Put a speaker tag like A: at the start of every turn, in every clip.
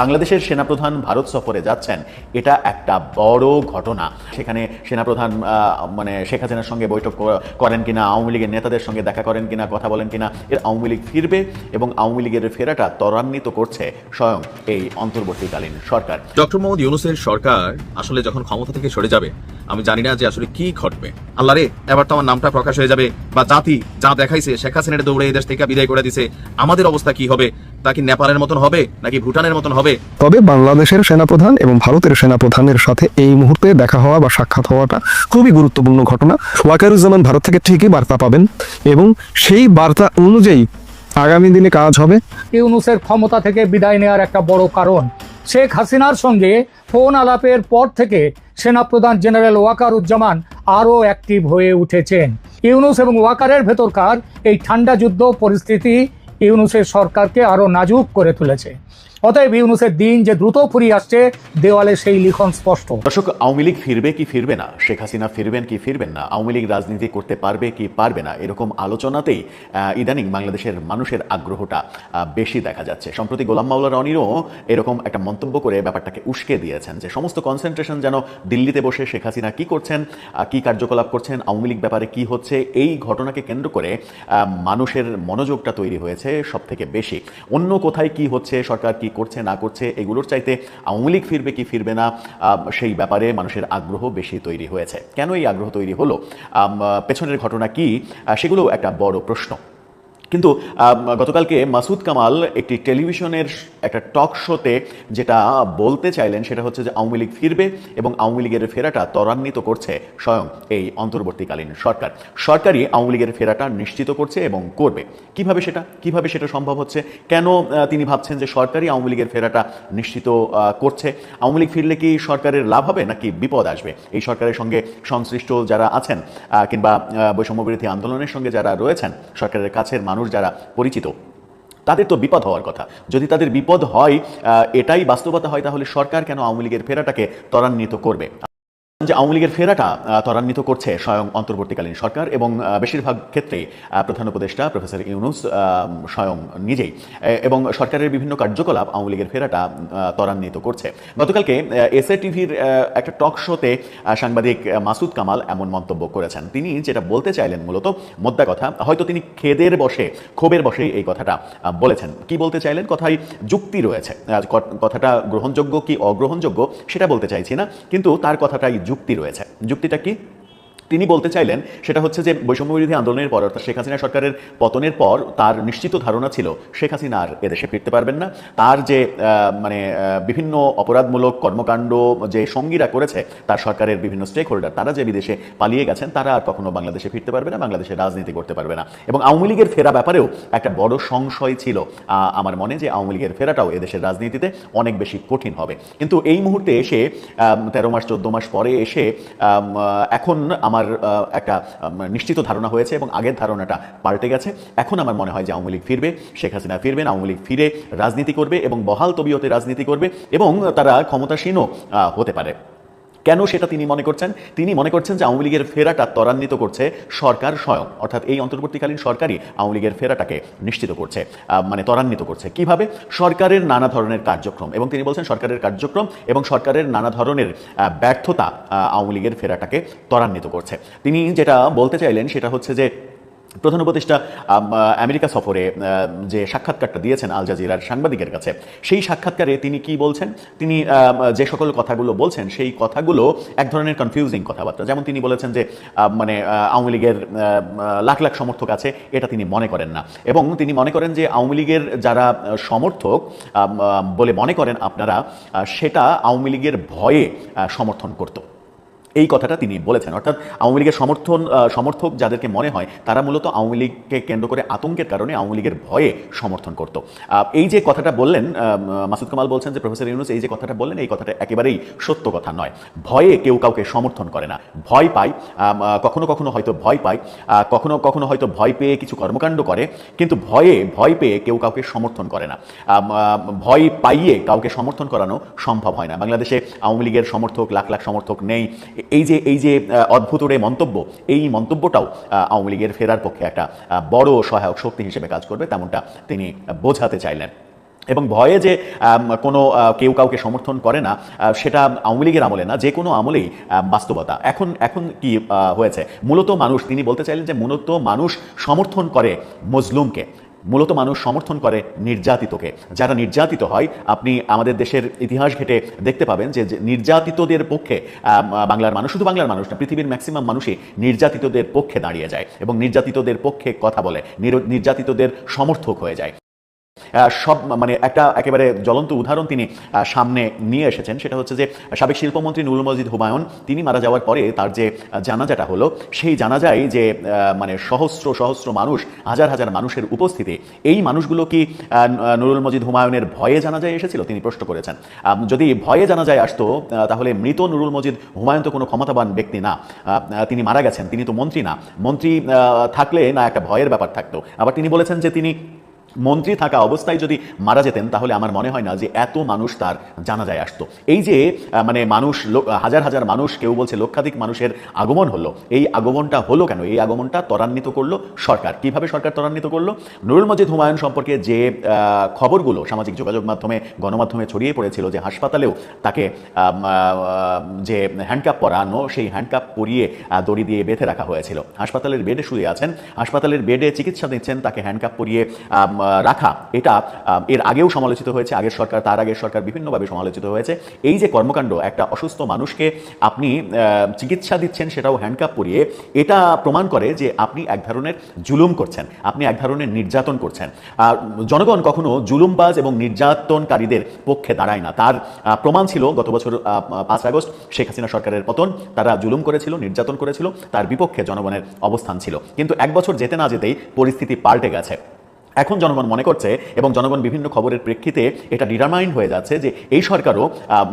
A: বাংলাদেশের সেনাপ্রধান ভারত সফরে যাচ্ছেন, এটা একটা বড় ঘটনা। সেখানে সেনাপ্রধান শেখ হাসিনার সঙ্গে বৈঠক করেন কিনা, আওয়ামী লীগের নেতাদের সঙ্গে দেখা করেন কিনা, কথা বলেন কিনা, এর আওয়ামী লীগ ফিরবে এবং আওয়ামী লীগের ফেরাটা ত্বরান্বিত করছে স্বয়ং এই অন্তর্বর্তীকালীন সরকার।
B: ডক্টর মোহাম্মদ ইউনূসের সরকার আসলে যখন ক্ষমতা থেকে সরে যাবে, আমি জানি না যে আসলে কি ঘটবে। আল্লাহ রে, এবার তো আমার নামটা প্রকাশ হয়ে যাবে, বা জাতি যা দেখাইছে শেখ হাসিনার দৌড়ে এই দেশ থেকে বিদায় করে দিছে, আমাদের অবস্থা কি হবে? তা কি নেপালের মতন হবে নাকি ভুটানের মতন হবে?
C: তবে বাংলাদেশের সেনাপ্রধান এবং ভারতের সেনাপ্রধানের সাথে এই মুহূর্তে দেখা হওয়া বা সাক্ষাৎ হওয়াটা খুবই গুরুত্বপূর্ণ ঘটনা। ওয়াকারুজ্জামান ভারত থেকে ঠিকই বার্তা পাবেন এবং সেই বার্তা অনুযায়ী আগামী দিনে কাজ হবে।
D: ইউনূসের ক্ষমতা থেকে বিদায় নেওয়ার একটা বড় কারণ, শেখ হাসিনার সঙ্গে ফোন আলাপের পর থেকে সেনাপ্রধান জেনারেল ওয়াকারুজ্জামান আরও অ্যাক্টিভ হয়ে উঠেছেন। ইউনূস এবং ওয়াকারের ভেতরকার এই ঠান্ডা যুদ্ধ পরিস্থিতি ইউনূসের সরকারকে আরও নাজুক করে তুলেছে। অতএব ইউনূসের দিন যে দ্রুত ফুরিয়ে আসছে, দেওয়ালে সেই লিখন স্পষ্ট।
A: দর্শক, আওয়ামী লীগ ফিরবে কি ফিরবে না, শেখ হাসিনা ফিরবেন কি ফিরবেন না, আওয়ামী লীগ রাজনীতি করতে পারবে কি পারবে না, এরকম আলোচনাতেই ইদানিং বাংলাদেশের মানুষের আগ্রহটা বেশি দেখা যাচ্ছে। সম্প্রতি গোলাম মাওলা রনিরও এরকম একটা মন্তব্য করে ব্যাপারটাকে উস্কে দিয়েছেন যে সমস্ত কনসেন্ট্রেশন যেন দিল্লিতে বসে শেখ হাসিনা কি করছেন, কি কার্যকলাপ করছেন, আওয়ামী লীগ ব্যাপারে কি হচ্ছে, এই ঘটনাকে কেন্দ্র করে মানুষের মনোযোগটা তৈরি হয়েছে সব থেকে বেশি। অন্য কোথায় কি হচ্ছে, সরকার কি করছে না করছে, এগুলোর চাইতে আওয়ামী লীগ ফিরবে কি ফিরবে না সেই ব্যাপারে মানুষের আগ্রহ বেশি তৈরি হয়েছে। কেন এই আগ্রহ তৈরি হলো, পেছনের ঘটনা কি, সেগুলো একটা বড় প্রশ্ন। কিন্তু গতকালকে মাসুদ কামাল একটি টেলিভিশনের একটা টক শোতে যেটা বলতে চাইলেন সেটা হচ্ছে যে আওয়ামী লীগ ফিরবে এবং আওয়ামী লীগের ফেরাটা ত্বরান্বিত করছে স্বয়ং এই অন্তর্বর্তীকালীন সরকার। সরকারই আওয়ামী লীগের ফেরাটা নিশ্চিত করছে এবং করবে। কিভাবে সেটা সম্ভব হচ্ছে? কেন তিনি ভাবছেন যে সরকারই আওয়ামী লীগের ফেরাটা নিশ্চিত করছে? আওয়ামী লীগ ফিরলে কি সরকারের লাভ হবে নাকি বিপদ আসবে? এই সরকারের সঙ্গে সংশ্লিষ্ট যারা আছেন কিংবা বৈষম্যবিরোধী আন্দোলনের সঙ্গে যারা রয়েছেন, সরকারের কাছের মানুষ যারা পরিচিত, তাদের তো বিপদ হওয়ার কথা। যদি তাদের বিপদ হয়, এটাই বাস্তবতা হয়, তাহলে সরকার কেন আওয়ামী লীগের ফেরাটাকে ত্বরান্বিত করবে? যে আওয়ামী লীগের ফেরাটা ত্বরান্বিত করছে স্বয়ং অন্তর্বর্তীকালীন সরকার এবং বেশিরভাগ ক্ষেত্রেই প্রধান উপদেষ্টা প্রফেসর ইউনূস স্বয়ং নিজেই, এবং সরকারের বিভিন্ন কার্যকলাপ আওয়ামী লীগের ফেরাটা ত্বরান্বিত করছে। গতকালকে এসএ টিভির একটা টক শোতে সাংবাদিক মাসুদ কামাল এমন মন্তব্য করেছেন। তিনি যেটা বলতে চাইলেন মূলত মোদ্দা কথা, হয়তো তিনি ক্ষোভের বসে এই কথাটা বলেছেন। কি বলতে চাইলেন? কথায় যুক্তি রয়েছে। কথাটা গ্রহণযোগ্য কি অগ্রহণযোগ্য সেটা বলতে চাইছি না, কিন্তু তার কথাটাই যুক্তি রয়েছে। যুক্তিটা কি তিনি বলতে চাইলেন সেটা হচ্ছে যে বৈষম্যবিরোধী আন্দোলনের পর, অর্থাৎ শেখ হাসিনা সরকারের পতনের পর তার নিশ্চিত ধারণা ছিল শেখ হাসিনা আর এদেশে ফিরতে পারবেন না। তার যে বিভিন্ন অপরাধমূলক কর্মকাণ্ড যে সঙ্গীরা করেছে, তার সরকারের বিভিন্ন স্টেক হোল্ডার, তারা যে বিদেশে পালিয়ে গেছেন, তারা আর কখনো বাংলাদেশে ফিরতে পারবে না, বাংলাদেশে রাজনীতি করতে পারবে না। এবং আওয়ামী লীগের ফেরা ব্যাপারেও একটা বড় সংশয় ছিল আমার মনে, যে আওয়ামী লীগের ফেরাটাও এদেশের রাজনীতিতে অনেক বেশি কঠিন হবে। কিন্তু এই মুহূর্তে এসে 13 মাস 14 মাস পরে এসে এখন আমার একটা নিশ্চিত ধারণা হয়েছে এবং আগের ধারণাটা পাল্টে গেছে। এখন আমার মনে হয় যে আওয়ামী লীগ ফিরবে, শেখ হাসিনা ফিরবেন, আওয়ামী লীগ ফিরে রাজনীতি করবে এবং বহাল তবিয়তে রাজনীতি করবে এবং তারা ক্ষমতাসীনও হতে পারে। কেন সেটা তিনি মনে করছেন? তিনি মনে করছেন যে আওয়ামী লীগের ফেরাটা ত্বরান্বিত করছে সরকার স্বয়ং, অর্থাৎ এই অন্তর্বর্তীকালীন সরকারই আওয়ামী লীগের ফেরাটাকে নিশ্চিত করছে, ত্বরান্বিত করছে। কিভাবে? সরকারের নানা ধরনের কার্যক্রম, এবং তিনি বলছেন সরকারের কার্যক্রম এবং সরকারের নানা ধরনের ব্যর্থতা আওয়ামী লীগের ফেরাটাকে ত্বরান্বিত করছে। তিনি যেটা বলতে চাইলেন সেটা হচ্ছে যে প্রধান উপদেষ্টা আমেরিকা সফরে যে সাক্ষাৎকারটা দিয়েছেন আল জাজিরার সাংবাদিকের কাছে, সেই সাক্ষাৎকারে তিনি কি বলছেন? তিনি যে সকল কথাগুলো বলছেন সেই কথাগুলো এক ধরনের কনফিউজিং কথাবার্তা। যেমন তিনি বলেছেন যে আওয়ামী লীগের লাখ লাখ সমর্থক আছে, এটা তিনি মনে করেন না, এবং তিনি মনে করেন যে আওয়ামী লীগের যারা সমর্থক বলে মনে করেন আপনারা, সেটা আওয়ামী লীগের ভয়ে সমর্থন করত। এই কথাটা তিনি বলেছেন। অর্থাৎ আওয়ামী লীগের সমর্থক যাদেরকে মনে হয়, তারা মূলত আওয়ামী লীগকে কেন্দ্র করে আতঙ্কের কারণে আওয়ামী লীগের ভয়ে সমর্থন করত। এই যে কথাটা বললেন মাসুদ কামাল, বলছেন যে প্রফেসর ইউনূস এই যে কথাটা বললেন, এই কথাটা একেবারেই সত্য কথা নয়। ভয়ে কেউ কাউকে সমর্থন করে না, ভয় পায়, কখনো কখনো হয়তো ভয় পায়, কখনো কখনো হয়তো ভয় পেয়ে কিছু কর্মকাণ্ড করে, কিন্তু ভয় পেয়ে কেউ কাউকে সমর্থন করে না। ভয় পাইয়ে কাউকে সমর্থন করানো সম্ভব হয় না। বাংলাদেশে আওয়ামী লীগের সমর্থক লাখ লাখ সমর্থক নেই। এই যে অদ্ভুত মন্তব্য, এই মন্তব্যটাও আওয়ামী লীগের ফেরার পক্ষে একটা বড় সহায়ক শক্তি হিসেবে কাজ করবে, তেমনটা তিনি বোঝাতে চাইলেন। এবং ভয়ে যে কোনো কেউ কাউকে সমর্থন করে না, সেটা আওয়ামী লীগের আমলে না, যে কোনো আমলেই বাস্তবতা। এখন কি হয়েছে, মূলত মানুষ, তিনি বলতে চাইলেন যে মূলত মানুষ সমর্থন করে মজলুমকে, মূলত মানুষ সমর্থন করে নির্যাতিতকে। যারা নির্যাতিত হয়, আপনি আমাদের দেশের ইতিহাস ঘেটে দেখতে পাবেন যে নির্যাতিতদের পক্ষে বাংলার মানুষ, শুধু বাংলার মানুষ না, পৃথিবীর ম্যাক্সিমাম মানুষই নির্যাতিতদের পক্ষে দাঁড়িয়ে যায় এবং নির্যাতিতদের পক্ষে কথা বলে, নির্যাতিতদের সমর্থক হয়ে যায়। সব মানে একটা একেবারে জ্বলন্ত উদাহরণ তিনি সামনে নিয়ে এসেছেন, সেটা হচ্ছে যে সাবেক শিল্পমন্ত্রী নুরুল মজিদ হুমায়ুন, তিনি মারা যাওয়ার পরে তার যে জানাজাটা হলো, সেই জানাজায় যে মানে সহস্র সহস্র মানুষ, হাজার হাজার মানুষের উপস্থিতি, এই মানুষগুলো কি নুরুল মজিদ হুমায়ুনের ভয়ে জানাজায় এসেছিল, তিনি প্রশ্ন করেছেন। যদি ভয়ে জানাজায় আসতো, তাহলে মৃত নুরুল মজিদ হুমায়ুন তো কোনো ক্ষমতাবান ব্যক্তি না, তিনি মারা গেছেন, তিনি তো মন্ত্রী না। মন্ত্রী থাকলে না একটা ভয়ের ব্যাপার থাকতো। আবার তিনি বলেছেন যে তিনি মন্ত্রী থাকা অবস্থায় যদি মারা যেতেন, তাহলে আমার মনে হয় না যে এত মানুষ তার জানাজায় আসতো। এই যে মানে মানুষ, হাজার হাজার মানুষ, কেউ বলছে লক্ষাধিক মানুষের আগমন হলো, এই আগমনটা হলো কেন? এই আগমনটা ত্বরান্বিত করলো সরকার। কিভাবে সরকার ত্বরান্বিত করলো? নুরুল মজিদ হুমায়ুন সম্পর্কে যে খবরগুলো সামাজিক যোগাযোগ মাধ্যমে, গণমাধ্যমে ছড়িয়ে পড়েছিল, যে হাসপাতালেও তাকে যে হ্যান্ডকাপ পরানো, সেই হ্যান্ডকাপ পরিয়ে দড়ি দিয়ে বেঁধে রাখা হয়েছিল, হাসপাতালের বেডে শুয়ে আছেন, হাসপাতালের বেডে চিকিৎসা দিচ্ছেন, তাকে হ্যান্ডকাপ পরিয়ে রাখা, এটা এর আগেও সমালোচিত হয়েছে, আগের সরকার, তার আগের সরকার বিভিন্নভাবে সমালোচিত হয়েছে। এই যে কর্মকাণ্ড, একটা অসুস্থ মানুষকে আপনি চিকিৎসা দিচ্ছেন, সেটাও হ্যান্ডকাপ পরিয়ে, এটা প্রমাণ করে যে আপনি এক ধরনের জুলুম করছেন, আপনি এক ধরনের নির্যাতন করছেন। জনগণ কখনো জুলুমবাজ এবং নির্যাতনকারীদের পক্ষে দাঁড়ায় না। তার প্রমাণ ছিল গত বছর 5 আগস্ট শেখ হাসিনা সরকারের পতন, তারা জুলুম করেছিল, নির্যাতন করেছিল, তার বিপক্ষে জনগণের অবস্থান ছিল। কিন্তু এক বছর যেতে না যেতেই পরিস্থিতি পাল্টে গেছে। এখন জনগণ মনে করছে, এবং জনগণ বিভিন্ন খবরের প্রেক্ষিতে এটা ডিটারমাইন্ড হয়ে যাচ্ছে, যে এই সরকারও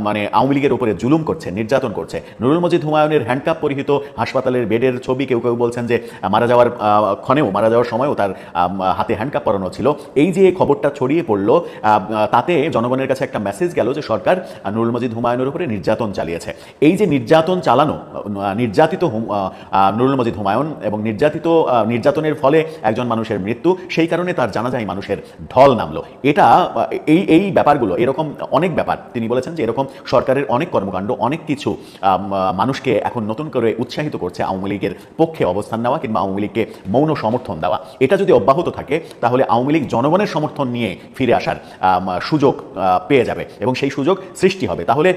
A: মানে আওয়ামী লীগের উপরে জুলুম করছে, নির্যাতন করছে। নুরুল মজিদ হুমায়ুনের হ্যান্ডকাপ পরিহিত হাসপাতালের বেডের ছবি, কেউ কেউ বলছেন যে মারা যাওয়ার সময়ও তার হাতে হ্যান্ডকাপ পরানো ছিল। এই যে খবরটা ছড়িয়ে পড়লো, তাতে জনগণের কাছে একটা মেসেজ গেল যে সরকার নুরুল মজিদ হুমায়ুনের উপরে নির্যাতন চালিয়েছে। এই যে নির্যাতন চালানো, নির্যাতিত নুরুল মজিদ হুমায়ুন এবং নির্যাতনের ফলে একজন মানুষের মৃত্যু, সেই কারণে তার জানাজায় মানুষের ঢল নামলো। এটা এই ব্যাপারগুলো, এরকম অনেক ব্যাপার তিনি বলেছেন যে এরকম সরকারের অনেক কর্মকাণ্ড, অনেক কিছু মানুষকে এখন নতুন করে উৎসাহিত করছে আওয়ামী লীগের পক্ষে অবস্থান নেওয়া কিংবা আওয়ামী লীগকে মৌন সমর্থন দেওয়া। এটা যদি অব্যাহত থাকে, তাহলে আওয়ামী লীগ জনগণের সমর্থন নিয়ে ফিরে আসার সুযোগ পেয়ে যাবে এবং সেই সুযোগ সৃষ্টি হবে। তাহলে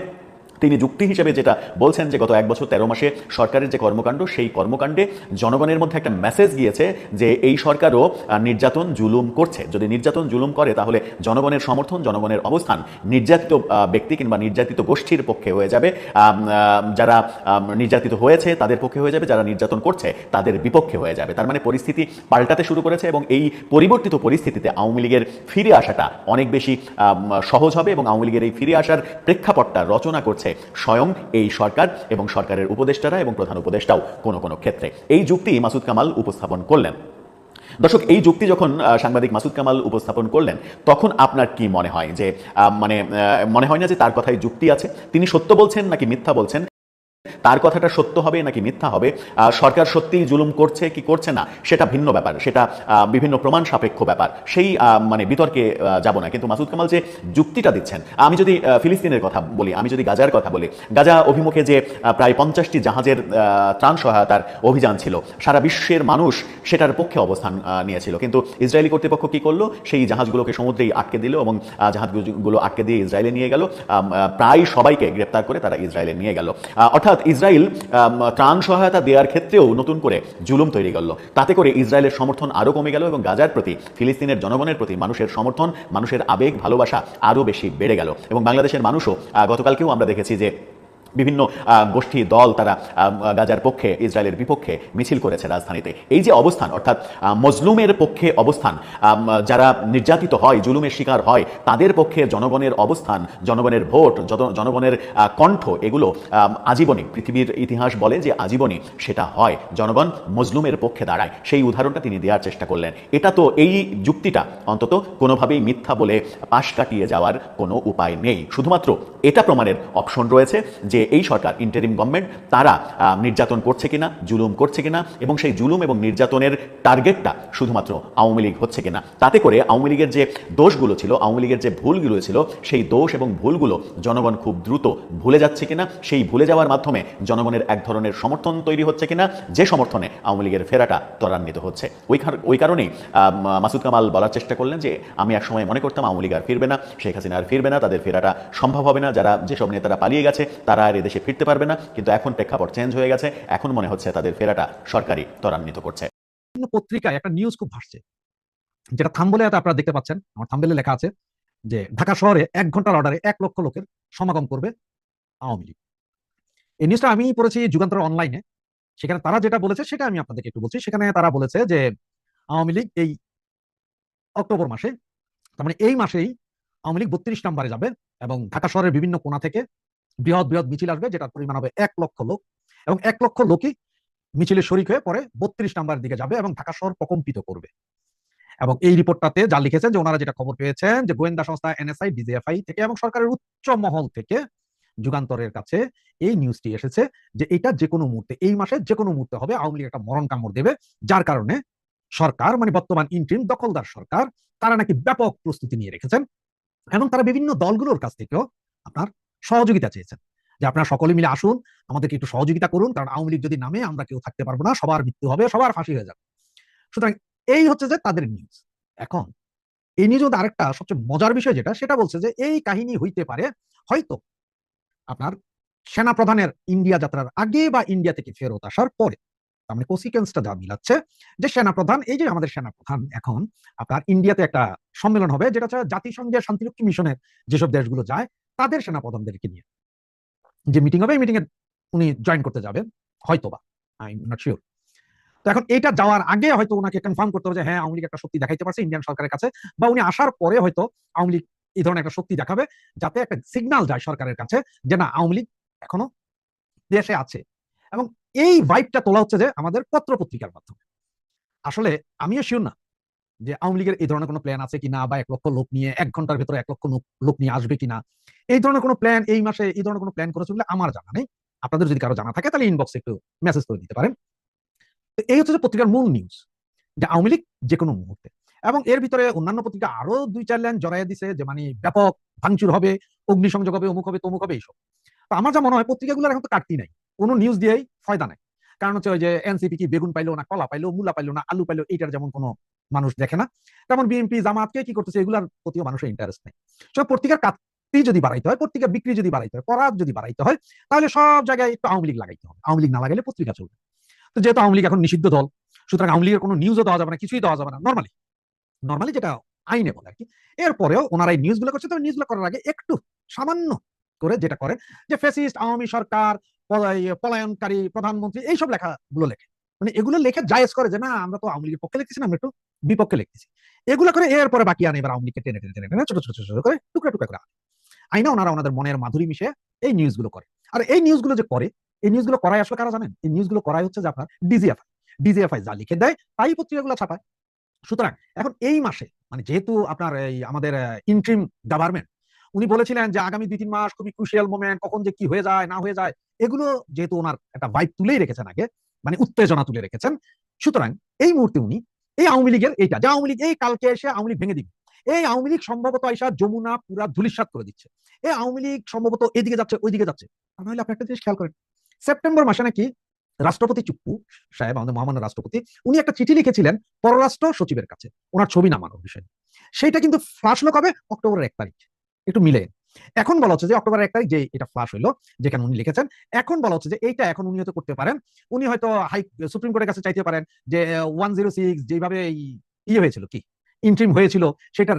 A: তিনি যুক্তি হিসেবে যেটা বলছেন যে গত 1 বছর 13 মাসে সরকারের যে কর্মকাণ্ড, সেই কর্মকাণ্ডে জনগণের মধ্যে একটা মেসেজ গিয়েছে যে এই সরকারও নির্যাতন জুলুম করছে। যদি নির্যাতন জুলুম করে, তাহলে জনগণের সমর্থন, জনগণের অবস্থান নির্যাতিত ব্যক্তি কিংবা নির্যাতিত গোষ্ঠীর পক্ষে হয়ে যাবে, যারা নির্যাতিত হয়েছে তাদের পক্ষে হয়ে যাবে, যারা নির্যাতন করছে তাদের বিপক্ষে হয়ে যাবে। তার মানে পরিস্থিতি পাল্টাতে শুরু করেছে এবং এই পরিবর্তিত পরিস্থিতিতে আওয়ামী লীগের ফিরে আসাটা অনেক বেশি সহজ হবে এবং আওয়ামী লীগের এই ফিরে আসার প্রেক্ষাপটটা রচনা করছে স্বয়ং এই সরকার এবং সরকারের উপদেষ্টারা এবং প্রধান উপদেষ্টাও কোনো কোনো ক্ষেত্রে। এই যুক্তি মাসুদ কামাল উপস্থাপন করলেন। দর্শক, এই যুক্তি যখন সাংবাদিক মাসুদ কামাল উপস্থাপন করলেন, তখন আপনার কি মনে হয় যে মনে হয় না যে তার কথায় যুক্তি আছে? তিনি সত্য বলছেন নাকি মিথ্যা বলছেন? তার কথাটা সত্য হবে নাকি মিথ্যা হবে? সরকার সত্যিই জুলুম করছে কি করছে না, সেটা ভিন্ন ব্যাপার, সেটা বিভিন্ন প্রমাণ সাপেক্ষ ব্যাপার, সেই বিতর্কে যাব না। কিন্তু মাসুদ কামাল যে যুক্তিটা দিচ্ছেন, আমি যদি ফিলিস্তিনের কথা বলি, আমি যদি গাজার কথা বলি, গাজা অভিমুখে যে প্রায় 50টি জাহাজের ত্রাণ সহায়তার অভিযান ছিল, সারা বিশ্বের মানুষ সেটার পক্ষে অবস্থান নিয়েছিল। কিন্তু ইসরায়েলি কর্তৃপক্ষ কি করলো? সেই জাহাজগুলোকে সমুদ্রেই আটকে দিল এবং জাহাজগুলো আটকে দিয়ে ইসরায়েলে নিয়ে গেল, প্রায় সবাইকে গ্রেপ্তার করে তারা ইসরায়েলে নিয়ে গেল। অর্থাৎ ইসরায়েল ত্রাণ সহায়তা দেওয়ার ক্ষেত্রেও নতুন করে জুলুম তৈরি করলো। তাতে করে ইসরায়েলের সমর্থন আরও কমে গেল এবং গাজার প্রতি, ফিলিস্তিনের জনগণের প্রতি মানুষের সমর্থন, মানুষের আবেগ, ভালোবাসা আরও বেশি বেড়ে গেল। এবং বাংলাদেশের মানুষও, গতকালকেও আমরা দেখেছি যে বিভিন্ন গোষ্ঠী, দল, তারা গাজার পক্ষে, ইসরায়েলের বিপক্ষে মিছিল করেছে রাজধানীতে। এই যে অবস্থান, অর্থাৎ মজলুমের পক্ষে অবস্থান, যারা নির্যাতিত হয়, জুলুমের শিকার হয়, তাদের পক্ষে জনগণের অবস্থান, জনগণের ভোট, জনগণের কণ্ঠ, এগুলো আজীবনই, পৃথিবীর ইতিহাস বলে যে আজীবনই সেটা হয়, জনগণ মজলুমের পক্ষে দাঁড়ায়। সেই উদাহরণটা তিনি দেওয়ার চেষ্টা করলেন। এটা তো, এই যুক্তিটা অন্তত কোনোভাবেই মিথ্যা বলে পাশ কাটিয়ে যাওয়ার কোনো উপায় নেই। শুধুমাত্র এটা প্রমাণের অপশন রয়েছে যে যে এই সরকার ইন্টারিম গভর্নমেন্ট তারা নির্যাতন করছে কিনা, জুলুম করছে কিনা, এবং সেই জুলুম এবং নির্যাতনের টার্গেটটা শুধুমাত্র আওয়ামী লীগ হচ্ছে কিনা। তাতে করে আওয়ামী লীগের যে দোষগুলো ছিল, আওয়ামী লীগের যে ভুলগুলো ছিল, সেই দোষ এবং ভুলগুলো জনগণ খুব দ্রুত ভুলে যাচ্ছে কিনা, সেই ভুলে যাওয়ার মাধ্যমে জনগণের এক ধরনের সমর্থন তৈরি হচ্ছে কিনা, যে সমর্থনে আওয়ামী লীগের ফেরাটা ত্বরান্বিত হচ্ছে। ওই কারণেই মাসুদ কামাল বলার চেষ্টা করলেন যে আমি একসময় মনে করতাম আওয়ামী লীগ আর ফিরবে না, শেখ হাসিনা আর ফিরবে না, তাদের ফেরাটা সম্ভব হবে না, যেসব নেতারা পালিয়ে গেছে তারা আর এদেশে ফিরতে পারবে না, কিন্তু এখন প্রেক্ষাপট চেঞ্জ হয়ে গেছে, এখন মনে হচ্ছে তাদের ফেরাটা সরকারই ত্বরান্বিত করছে।
E: পত্রিকায় একটা নিউজ খুব ভাসছে, যেটা থাম্বলে আপনারা দেখতে পাচ্ছেন, আমার থাম্বলে লেখা আছে যে ঢাকা শহরে 1 ঘন্টার অর্ডারে 1 লক্ষ লোকের সমাগম করবে আওয়ামী লীগ। এই নিউজটা আমি পড়েছি যুগান্তর অনলাইনে। সেখানে তারা যেটা বলেছে সেটা আমি আপনাদেরকে একটু বলছি। সেখানে তারা বলেছে যে আওয়ামী লীগ এই অক্টোবর মাসে, তার মানে এই মাসেই আওয়ামী লীগ 32 নম্বরে যাবে এবং ঢাকা শহরের বিভিন্ন কোণা থেকে বৃহৎ বৃহৎ মিছিল আসবে, যেটার পরিমাণ হবে 1 লক্ষ লোক, এবং 1 লক্ষ লোকই মিছিলে শরিক হয়ে পরে 32 নম্বরের দিকে যাবে এবং ঢাকা শহর প্রকম্পিত করবে। এবং এই রিপোর্টটাতে যা লিখেছেন যে ওনারা যেটা খবর পেয়েছেন যে গোয়েন্দা সংস্থা এনএসআই, ডিজিএফআই থেকে এবং সরকারের উচ্চ মহল থেকে যুগান্তরের কাছে এই নিউজটি এসেছে যে এটা যে কোনো মুহূর্তে, এই মাসে যে কোনো মুহূর্তে হবে, আওয়ামী লীগ একটা মরণ কামড় দেবে, যার কারণে সরকার, মানে বর্তমান ইন্টারিম দখলদার সরকার, তারা নাকি ব্যাপক প্রস্তুতি নিয়ে রেখেছেন এবং তারা বিভিন্ন দলগুলোর কাছ থেকেও আপনার সহযোগিতা চেয়েছেন যে আপনারা সকলে মিলে আসুন, আমাদেরকে একটু সহযোগিতা করুন, কারণ আওয়ামী লীগ যদি নামে আমরা কেউ থাকতে পারবো না, সবার মৃত্যু হবে, সবার ফাঁসি হয়ে যাবে। সুতরাং এই হচ্ছে যে তাদের নিউজ। এখন এই নিউজ আরেকটা সবচেয়ে মজার বিষয় যেটা, সেটা বলছে যে এই কাহিনী হইতে পারে হয়তো আপনার সেনা প্রধানের ইন্ডিয়া যাত্রার আগে বা ইন্ডিয়া থেকে ফেরত আসার পরে। তার মানে কনসিকুয়েন্সটা যা মিলাচ্ছে যে সেনা প্রধান, এই যে আমাদের সেনা প্রধান এখন আপনার ইন্ডিয়াতে একটা সম্মেলন হবে, যেটা হচ্ছে জাতিসংঘের শান্তিরক্ষী মিশনের যেসব দেশগুলো যায় তাদের সেনা প্রধানদেরকে নিয়ে যে মিটিং হবে, এই মিটিং এ উনি জয়েন করতে যাবেন হয়তোবা, আই এম নট শিওর। তো এখন এটা যাওয়ার আগে হয়তো ওনাকে কনফার্ম করতে হবে যে হ্যাঁ আওয়ামী লীগ একটা শক্তি দেখাইতে পারছে ইন্ডিয়ান সরকারের কাছে, বা উনি আসার পরে হয়তো আওয়ামী লীগ এই ধরনের একটা শক্তি দেখাবে, যাতে একটা সিগন্যাল যায় সরকারের কাছে যে না, আওয়ামী লীগ এখনো দেশে আছে। এবং এই ভাইবটা তোলা হচ্ছে যে আমাদের পত্র পত্রিকার মাধ্যমে। আসলে আমিও শিওর না যে আওয়ামী লীগের এই ধরনের কোনো প্ল্যান আছে কিনা, বা 1 লক্ষ লোক নিয়ে 1 ঘন্টার ভেতরে 1 লক্ষ লোক নিয়ে আসবে কিনা, এই ধরনের কোনো প্ল্যান এই মাসে এই ধরনের কোনো প্ল্যান করেছে বলে আমার জানা নেই। আপনাদের যদি কারো জানা থাকে তাহলে ইনবক্সে একটু মেসেজ করে দিতে পারেন। তো এই হচ্ছে যে পত্রিকার মূল নিউজ, যে আওয়ামী লীগ যে কোনো মুহূর্তে। এবং এর ভিতরে অন্যান্য পত্রিকা আরো 2-4 লাইন জড়াইয়া দিছে যে মানে ব্যাপক ভাঙচুর হবে, অগ্নিসংযোগ হবে, অমুক হবে, তমুক হবে, এইসব। তো আমার যা মনে হয় পত্রিকাগুলোর এখন তো কাটতি নাই, কোনো নিউজ দিয়েই ফায়দা নাই। কারণ হচ্ছে ওই যে এনসিপি কি বেগুন পাইলো না, কলা পাইলো, মূলা পাইলো না, আলু পাইলো, এইটার যেমন কোনো মানুষ দেখে না, তেমন বিএনপি জামাতকে কি করতেছে এগুলার প্রতিও মানুষের ইন্টারেস্ট নেই। সব পত্রিকার কাটতি যদি বাড়াইতে হয়, পত্রিকা বিক্রি যদি বাড়াইতে হয়, পরাগ যদি বাড়াইতে হয়, তাহলে সব জায়গায় একটু আওয়ামী লীগ লাগাইতে হবে। আওয়ামী লীগ না লাগাইলে পত্রিকা চলবে। তো যেহেতু আওয়ামী লীগ এখন নিষিদ্ধ দল, সুতরাং আওয়ামী লীগের কোনো নিউজও দেওয়া যাবে না, কিছুই দেওয়া যাবে না নর্মালি যেটা আইনে বলে আর কি। এরপরেও ওনারা এই নিউজগুলো করছে, তবে নিউজগুলো করার আগে একটু সামান্য করে যেটা করে যে ফ্যাসিস্ট আওয়ামী সরকার, পলায়নকারী প্রধানমন্ত্রী, এইসব লেখাগুলো লেখে, মানে এগুলো লেখে জায়েজ করে যে না আমরা তো আওয়ামী লীগের পক্ষে লিখতেছি না, আমরা একটু বিপক্ষে লিখতেছি। এগুলো করে এরপরে বাকি আনে এবার আওয়ামী লীগকে টেনে টেনে টেনে টেনে ছোট ছোট ছোট করে টুকরা টুকরা করে আইনা ওনারা ওনাদের মনের মাধুরী মিশে এই নিউজগুলো করে। আর এই নিউজগুলো যে করে, এই নিউজগুলো করাই আসলে কারা জানেন? এই নিউজগুলো করাই হচ্ছে যে আপনার ডিজিএফআই যা লিখে দেয় তাই পত্রিকাগুলো ছাপায়। সুতরাং এখন এই মাসে মানে যেহেতু আপনার এই আমাদের ইন্টারিম গভর্নমেন্ট, উনি বলেছিলেন যে আগামী 2-3 মাস খুবই ক্রুশিয়াল মোমেন্ট, কখন যে কি হয়ে যায় না হয়ে যায়, এগুলো যেহেতু ওনার একটা ভাইব তুলেই রেখেছেন আগে, মানে উত্তেজনা তুলে রেখেছেন, সুতরাং এই মুহূর্তে উনি এই আওয়ামী লীগের এইটা যে আওয়ামী লীগ এই কালকে এসে আওয়ামী লীগ ভেঙে দিবে, এই আওয়ামী লীগ সম্ভবত আইসা যমুনা পুরা ধুলিসাৎ করে দিচ্ছে, এই আওয়ামী লীগ সম্ভবত এদিকে যাচ্ছে ওইদিকে যাচ্ছে। তাহলে আপনি একটা জিনিস খেয়াল করেন, সেপ্টেম্বর মাসে নাকি রাষ্ট্রপতি চুপ্পু সাহেব, আমাদের মহামান্য রাষ্ট্রপতি, উনি একটা চিঠি লিখেছিলেন পররাষ্ট্র সচিবের কাছে ওনার ছবি নামানোর বিষয়ে। সেইটা কিন্তু ফ্লাশ হলো কবে? অক্টোবরের 1 তারিখ। একটু মিলে এখন বলা হচ্ছে যে অক্টোবরের 1 তারিখ যে এটা ফ্লাশ হইলো, যেখানে উনি লিখেছেন, এখন বলা হচ্ছে যে এইটা এখন উনি হয়তো করতে পারেন, উনি হয়তো সুপ্রিম কোর্টের কাছে চাইতে পারেন যে 106 যেভাবে ইয়ে হয়েছিল কি ইন্টারিম হয়েছিল সেটা